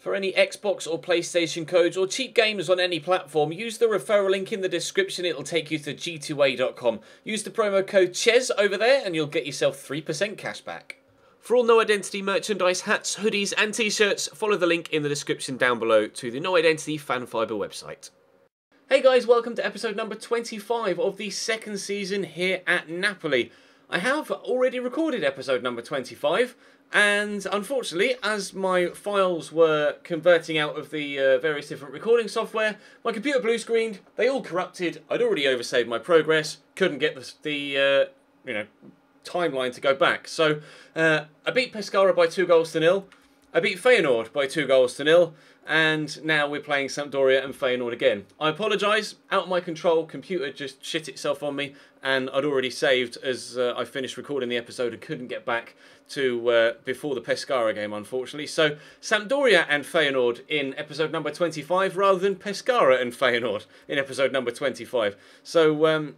For any Xbox or PlayStation codes or cheap games on any platform, use the referral link in the description. It'll take you to g2a.com. Use the promo code CHES over there and you'll get yourself 3% cash back. For all No Identity merchandise, hats, hoodies and t-shirts, follow the link in the description down below to the No Identity Fan Fibre website. Hey guys, welcome to episode number 25 of the second season here at Napoli. I have already recorded episode number 25, and unfortunately, as my files were converting out of the various different recording software, my computer blue screened, they all corrupted, I'd already oversaved my progress, couldn't get the timeline to go back. So, I beat Pescara by 2-0, I beat Feyenoord by 2-0, and now we're playing Sampdoria and Feyenoord again. I apologise, out of my control, computer just shit itself on me, and I'd already saved as I finished recording the episode and couldn't get back to before the Pescara game, unfortunately. So, Sampdoria and Feyenoord in episode number 25, rather than Pescara and Feyenoord in episode number 25. So,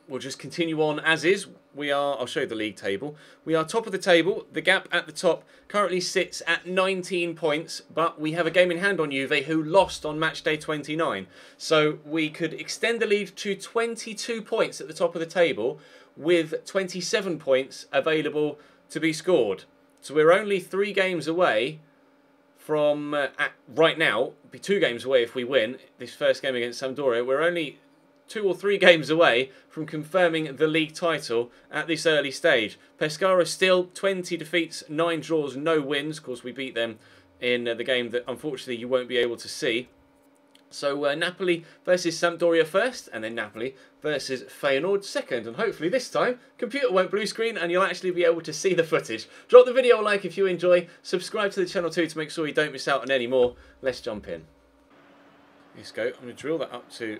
we'll just continue on as is. I'll show you the league table. We are top of the table. The gap at the top currently sits at 19 points, but we have a game in hand on Juve, who lost on match day 29. So we could extend the lead to 22 points at the top of the table, with 27 points available to be scored. So we're only 3 games away from, right now, be 2 games away if we win this first game against Sampdoria. We're only 2 or 3 games away from confirming the league title at this early stage. Pescara still 20 defeats, 9 draws, no wins. Of course, we beat them in the game that unfortunately you won't be able to see. So Napoli versus Sampdoria first, and then Napoli versus Feyenoord second. And hopefully this time, computer won't blue screen and you'll actually be able to see the footage. Drop the video a like if you enjoy. Subscribe to the channel too to make sure you don't miss out on any more. Let's jump in. Let's go. I'm going to drill that up to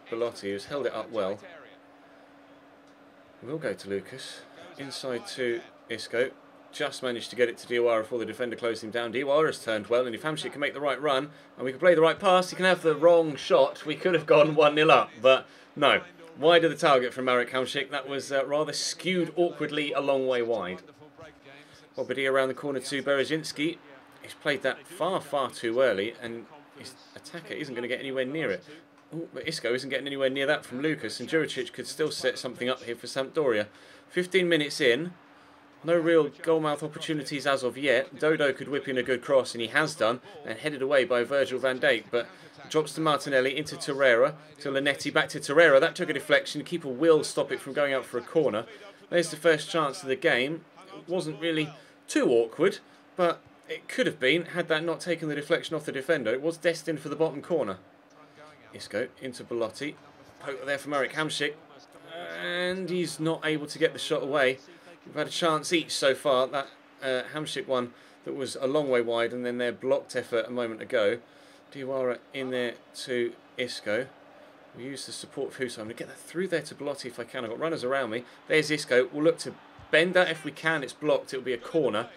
Bellotti, who's held it up well. We'll go to Lucas. Inside to Isco. Just managed to get it to Diawara before the defender closed him down. Diawara's turned well, and if Hamsik can make the right run, and we can play the right pass, he can have the wrong shot. We could have gone 1-0 up, but no. Wide of the target from Marek Hamsik. That was rather skewed awkwardly a long way wide. Bobadilla around the corner to Berezinski. He's played that far, far too early, and his attacker isn't going to get anywhere near it. Ooh, but Isco isn't getting anywhere near that from Lucas, and Juricic could still set something up here for Sampdoria. 15 minutes in, no real goalmouth opportunities as of yet. Dodo could whip in a good cross, and he has done, and headed away by Virgil van Dijk, but drops to Martinelli, into Torreira, to Lanetti, back to Torreira. That took a deflection. Keeper will stop it from going out for a corner. There's the first chance of the game. It wasn't really too awkward, but it could have been, had that not taken the deflection off the defender. It was destined for the bottom corner. Isco into Bellotti, poke there for Marek Hamsik, and he's not able to get the shot away. We've had a chance each so far. That Hamsik one that was a long way wide, and then their blocked effort a moment ago. Diawara in there to Isco. We use the support for Huso. I'm going to get that through there to Bellotti if I can. I've got runners around me. There's Isco. We'll look to bend that if we can. It's blocked. It'll be a corner.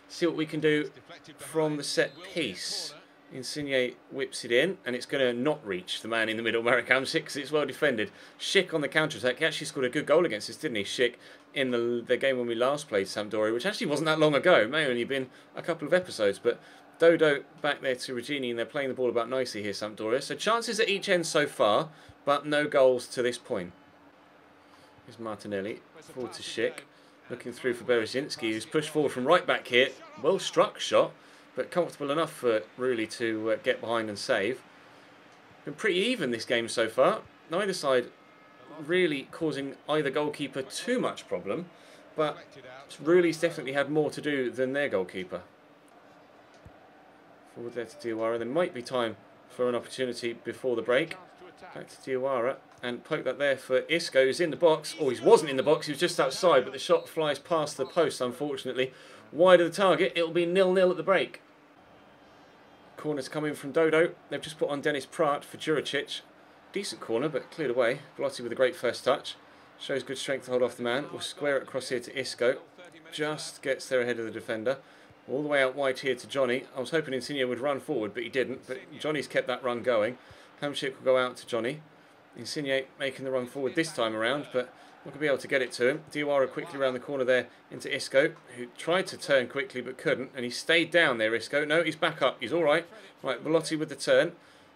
See what we can do from the set piece. Insigne whips it in, and it's going to not reach the man in the middle, Marek Hamsik, because it's well defended. Schick on the counter-attack. He actually scored a good goal against us, didn't he, Schick, in the game when we last played Sampdoria, which actually wasn't that long ago. It may only been a couple of episodes, but Dodo back there to Regini, and they're playing the ball about nicely here, Sampdoria. So chances at each end so far, but no goals to this point. Here's Martinelli, forward to Schick, looking through for Berezinski, who's pushed forward from right back here. Well struck shot, but comfortable enough for really to get behind and save. Been pretty even this game so far. Neither side really causing either goalkeeper too much problem, but Ruli's definitely had more to do than their goalkeeper. Forward there to Diawara. There might be time for an opportunity before the break. Back to Diawara, and poke that there for Isco, who's in the box. Oh, he wasn't in the box, he was just outside, but the shot flies past the post, unfortunately. Wide of the target, it'll be 0-0 at the break. Corner's coming from Dodo. They've just put on Dennis Pratt for Juricic. Decent corner, but cleared away. Bellotti with a great first touch. Shows good strength to hold off the man. We'll square it across here to Isco. Just gets there ahead of the defender. All the way out wide here to Johnny. I was hoping Insigne would run forward, but he didn't. But Johnny's kept that run going. Hamsik will go out to Johnny. Insigne making the run forward this time around, but Not going to be able to get it to him. Diawara quickly around the corner there into Isco, who tried to turn quickly but couldn't, and he stayed down there, Isco. No, he's back up. He's all right. Right, Belotti with the turn.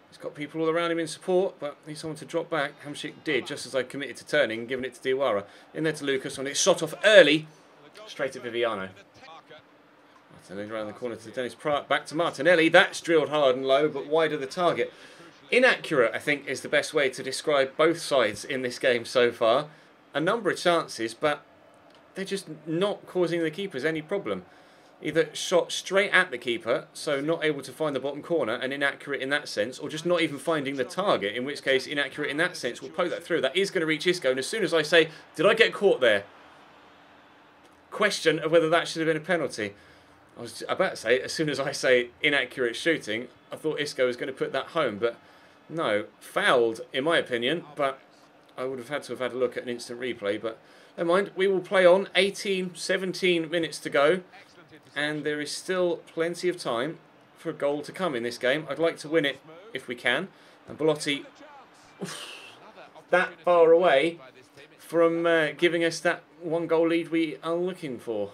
He's got people all around him in support, but needs someone to drop back. Hamsik did, just as I committed to turning, giving it to Diawara. In there to Lucas, and it's shot off early. Straight at Viviano. Martinelli around the corner to Dennis Pratt. Back to Martinelli. That's drilled hard and low, but wide of the target. Inaccurate, I think, is the best way to describe both sides in this game so far. A number of chances, but they're just not causing the keepers any problem. Either shot straight at the keeper, so not able to find the bottom corner and inaccurate in that sense, or just not even finding the target, in which case inaccurate in that sense. We'll poke that through. That is going to reach Isco, and as soon as I say, did I get caught there? Question of whether that should have been a penalty. I was about to say, as soon as I say inaccurate shooting, I thought Isco was going to put that home, but no. Fouled, in my opinion, but I would have had to have had a look at an instant replay, but never mind. We will play on. 17 minutes to go, and there is still plenty of time for a goal to come in this game. I'd like to win it if we can. And Belotti, that far away from giving us that one goal lead we are looking for.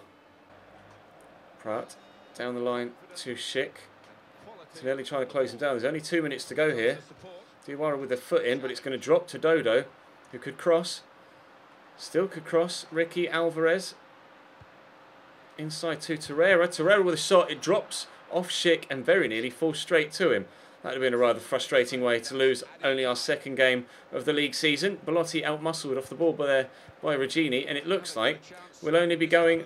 Pratt down the line to Schick. Tinelli trying to close him down. There's only 2 minutes to go here. Diawara with the foot in, but it's going to drop to Dodo, who could cross. Still could cross. Ricky Alvarez. Inside to Torreira. Torreira with a shot. It drops off Schick and very nearly falls straight to him. That would have been a rather frustrating way to lose only our second game of the league season. Belotti outmuscled off the ball by Regini, and it looks like we'll only be going,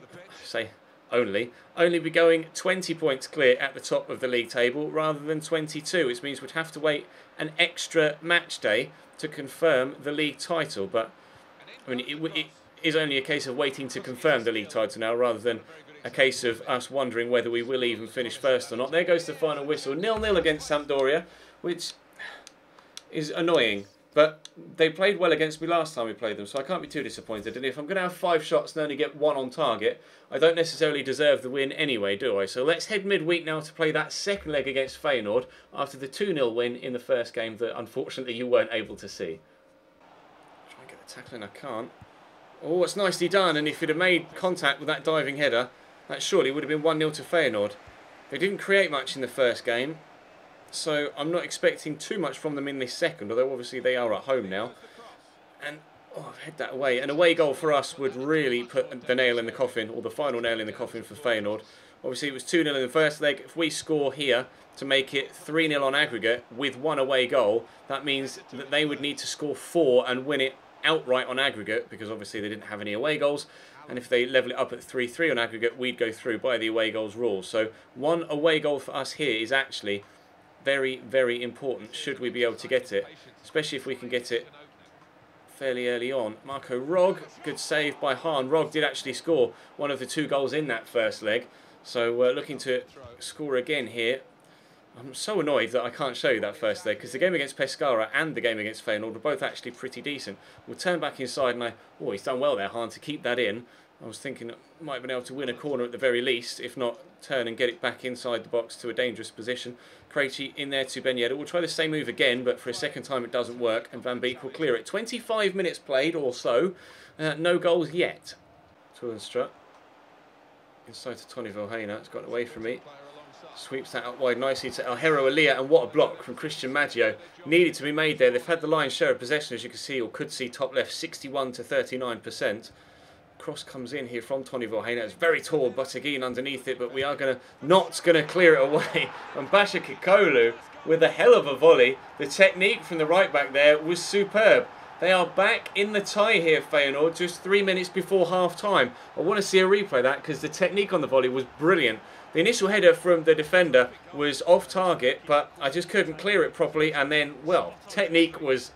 only be going 20 points clear at the top of the league table rather than 22, which means we'd have to wait an extra match day to confirm the league title. But I mean, it is only a case of waiting to confirm the league title now rather than a case of us wondering whether we will even finish first or not. There goes the final whistle. 0-0 against Sampdoria, which is annoying. But they played well against me last time we played them, so I can't be too disappointed. And if I'm going to have 5 shots and only get 1 on target, I don't necessarily deserve the win anyway, do I? So let's head midweek now to play that second leg against Feyenoord after the 2-0 win in the first game that unfortunately you weren't able to see. Try and get the tackle in, I can't. Oh, it's nicely done, and if he'd have made contact with that diving header, that surely would have been 1-0 to Feyenoord. They didn't create much in the first game, so I'm not expecting too much from them in this second, although obviously they are at home now. And, oh, I've head that away. An away goal for us would really put the nail in the coffin, or the final nail in the coffin for Feyenoord. Obviously it was 2-0 in the first leg. If we score here to make it 3-0 on aggregate with 1 away goal, that means that they would need to score 4 and win it outright on aggregate, because obviously they didn't have any away goals. And if they level it up at 3-3 on aggregate, we'd go through by the away goals rule. So 1 away goal for us here is actually very, very important, should we be able to get it, especially if we can get it fairly early on. Marco Rog, good save by Hahn. Rog did actually score one of the 2 goals in that first leg, so we're looking to score again here. I'm so annoyed that I can't show you that first leg, because the game against Pescara and the game against Feyenoord were both actually pretty decent. We'll turn back inside, and oh, he's done well there, Hahn, to keep that in. I was thinking I might have been able to win a corner at the very least, if not turn and get it back inside the box to a dangerous position. Krejci in there to Ben Yedder. We'll try the same move again, but for a second time it doesn't work, and Van Beek will clear it. 25 minutes played or so, no goals yet. Tues inside to Tony Vilhena. It's got away from me. Sweeps that out wide nicely to El Hero Elia, and what a block from Christian Maggio. Needed to be made there. They've had the lion's share of possession, as you can see, or could see top left, 61 to 39%. Cross comes in here from Tony Vilhena. It's very tall, Buttigieg underneath it, but we are not going to clear it away. And Basha Kikolu with a hell of a volley. The technique from the right back there was superb. They are back in the tie here, Feyenoord, just 3 minutes before half time. I want to see a replay of that, because the technique on the volley was brilliant. The initial header from the defender was off target, but I just couldn't clear it properly, and then, well, technique was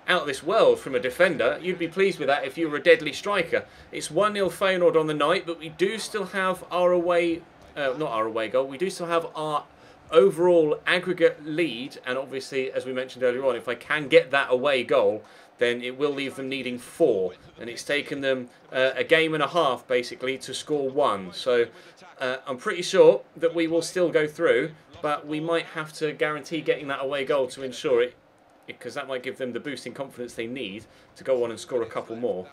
out of this world from a defender. You'd be pleased with that if you were a deadly striker. It's 1-0 Feyenoord on the night, but we do still have our away, not our away goal, we do still have our overall aggregate lead, and obviously, as we mentioned earlier on, if I can get that away goal, then it will leave them needing 4, and it's taken them a game and a half basically to score 1. So I'm pretty sure that we will still go through, but we might have to guarantee getting that away goal to ensure it, because that might give them the boost in confidence they need to go on and score a couple more.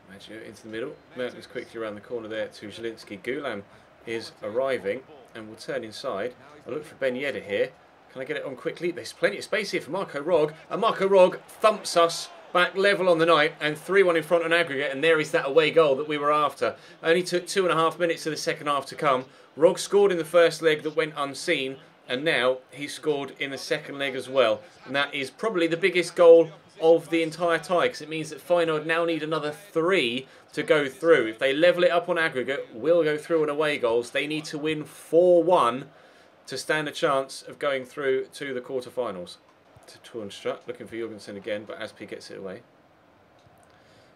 Maggio into the middle. Mertens quickly around the corner there to Zielinski. Gulam is arriving and will turn inside. I look for Ben Yedder here. Can I get it on quickly? There's plenty of space here for Marco Rog. And Marco Rog thumps us back level on the night and 3-1 in front on aggregate. And there is that away goal that we were after. Only took 2.5 minutes of the second half to come. Rog scored in the first leg that went unseen. And now he scored in the second leg as well. And that is probably the biggest goal of the entire tie, because it means that Feyenoord now need another 3 to go through. If they level it up on aggregate, will go through on away goals. They need to win 4-1 to stand a chance of going through to the quarterfinals. To Toornstra, looking for Jorgensen again, but Aspi gets it away.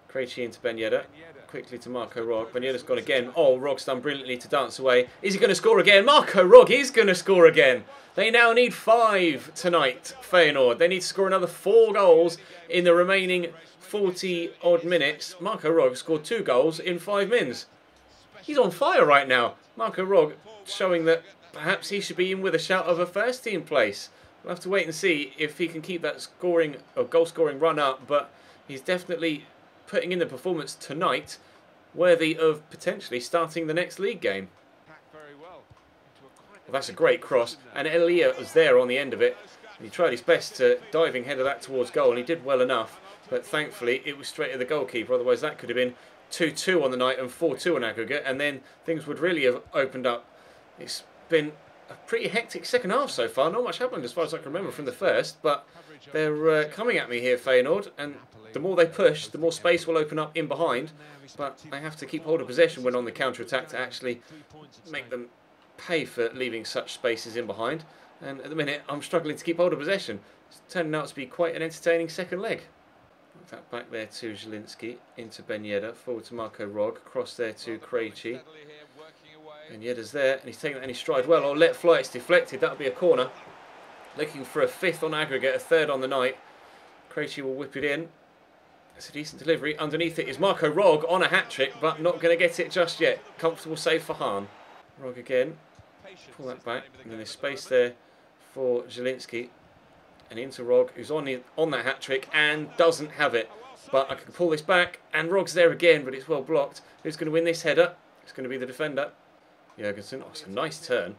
Krejci into Ben Yedder. Quickly to Marco Rog. Ben Yedder's gone again. Oh, Rog's done brilliantly to dance away. Is he going to score again? Marco Rog is going to score again. They now need 5 tonight, Feyenoord. They need to score another 4 goals in the remaining 40-odd minutes. Marco Rog scored 2 goals in 5 mins. He's on fire right now. Marco Rog showing that perhaps he should be in with a shout of a first-team place. We'll have to wait and see if he can keep that scoring or goal-scoring run up, but he's definitely putting in the performance tonight worthy of potentially starting the next league game. Well, that's a great cross, and Elia was there on the end of it. He tried his best to diving header that towards goal, and he did well enough, but thankfully it was straight at the goalkeeper. Otherwise that could have been 2-2 on the night and 4-2 on aggregate, and then things would really have opened up. It's been a pretty hectic second half so far. Not much happened as far as I can remember from the first, but they're coming at me here, Feyenoord, and the more they push, the more space will open up in behind, but they have to keep hold of possession when on the counter-attack to actually make them pay for leaving such spaces in behind. And at the minute, I'm struggling to keep hold of possession. It's turning out to be quite an entertaining second leg. That back there to Zielinski, into Ben Yedder, forward to Marco Rog, cross there to Krejci. Ben Yedder's there, and he's taking that in his stride well. Or let fly, it's deflected, that'll be a corner. Looking for a 5th on aggregate, a 3rd on the night. Krejci will whip it in. It's a decent delivery. Underneath it is Marco Rog on a hat-trick, but not going to get it just yet. Comfortable save for Hahn. Rog again. Pull that back, and then there's space there for Zielinski. And into Rog, who's on that hat-trick and doesn't have it. But I can pull this back, and Rog's there again, but it's well blocked. Who's going to win this header? It's going to be the defender. Jurgensen. Oh, it's a nice turn.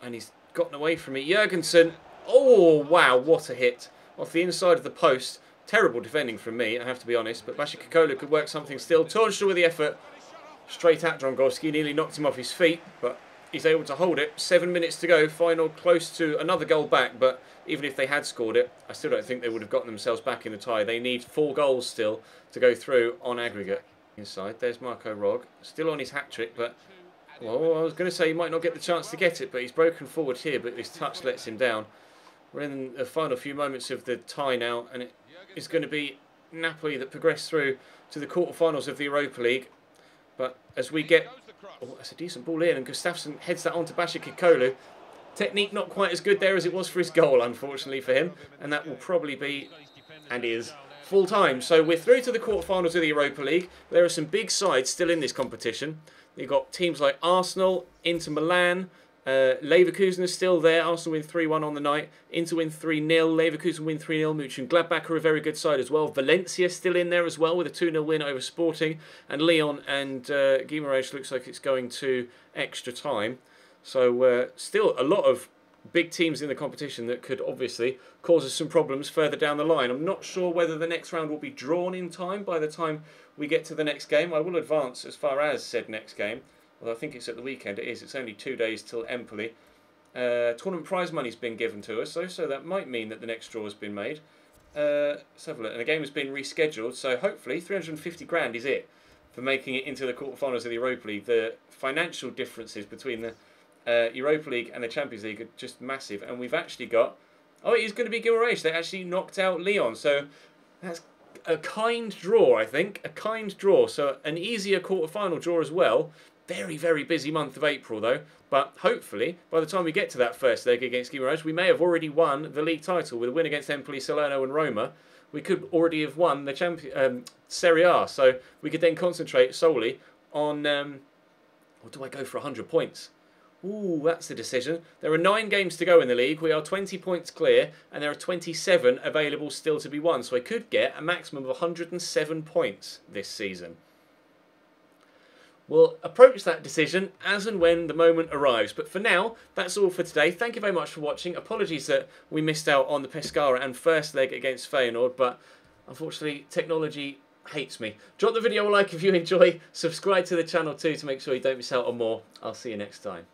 And he's gotten away from it. Jurgensen. Oh, wow, what a hit. Off the inside of the post. Terrible defending from me, I have to be honest. But Bashikakolu could work something still. Toornstra with the effort. Straight at Drongowski. Nearly knocked him off his feet, but he's able to hold it. 7 minutes to go. Final close to another goal back, but even if they had scored it, I still don't think they would have gotten themselves back in the tie. They need 4 goals still to go through on aggregate. Inside, there's Marco Rog. Still on his hat-trick, but well, I was going to say he might not get the chance to get it, but he's broken forward here, but his touch lets him down. We're in the final few moments of the tie now, and it is going to be Napoli that progress through to the quarterfinals of the Europa League. But as we get... Oh, that's a decent ball in, and Gustafsson heads that on to Bashikakolu. Technique not quite as good there as it was for his goal, unfortunately for him. And that will probably be, and is, full time. So we're through to the quarterfinals of the Europa League. There are some big sides still in this competition. You've got teams like Arsenal, Inter Milan, Leverkusen is still there. Arsenal win 3-1 on the night. Inter win 3-0. Leverkusen win 3-0. Mönchengladbach are a very good side as well. Valencia still in there as well with a 2-0 win over Sporting. And Lyon and Guimarães looks like it's going to extra time. So still a lot of big teams in the competition that could obviously cause us some problems further down the line. I'm not sure whether the next round will be drawn in time by the time we get to the next game. I will advance as far as said next game. Well, I think it's at the weekend. It is. It's only 2 days till Empoli. Tournament prize money's been given to us, though, so that might mean that the next draw has been made. Let's have a look. And the game has been rescheduled, so hopefully 350 grand is it for making it into the quarterfinals of the Europa League. The financial differences between the Europa League and the Champions League are just massive, and we've actually got... Oh, it is going to be Guimarães. They actually knocked out Lyon, so that's a kind draw, I think. A kind draw, so an easier quarterfinal draw as well. Very, very busy month of April, though. But hopefully, by the time we get to that first leg against Guimarães, we may have already won the league title with a win against Empoli, Salerno and Roma. We could already have won the Serie A, so we could then concentrate solely on... or do I go for 100 points? Ooh, that's the decision. There are 9 games to go in the league. We are 20 points clear, and there are 27 available still to be won. So I could get a maximum of 107 points this season. We'll approach that decision as and when the moment arrives. But for now, that's all for today. Thank you very much for watching. Apologies that we missed out on the Pescara and first leg against Feyenoord, but unfortunately, technology hates me. Drop the video a like if you enjoy. Subscribe to the channel too to make sure you don't miss out on more. I'll see you next time.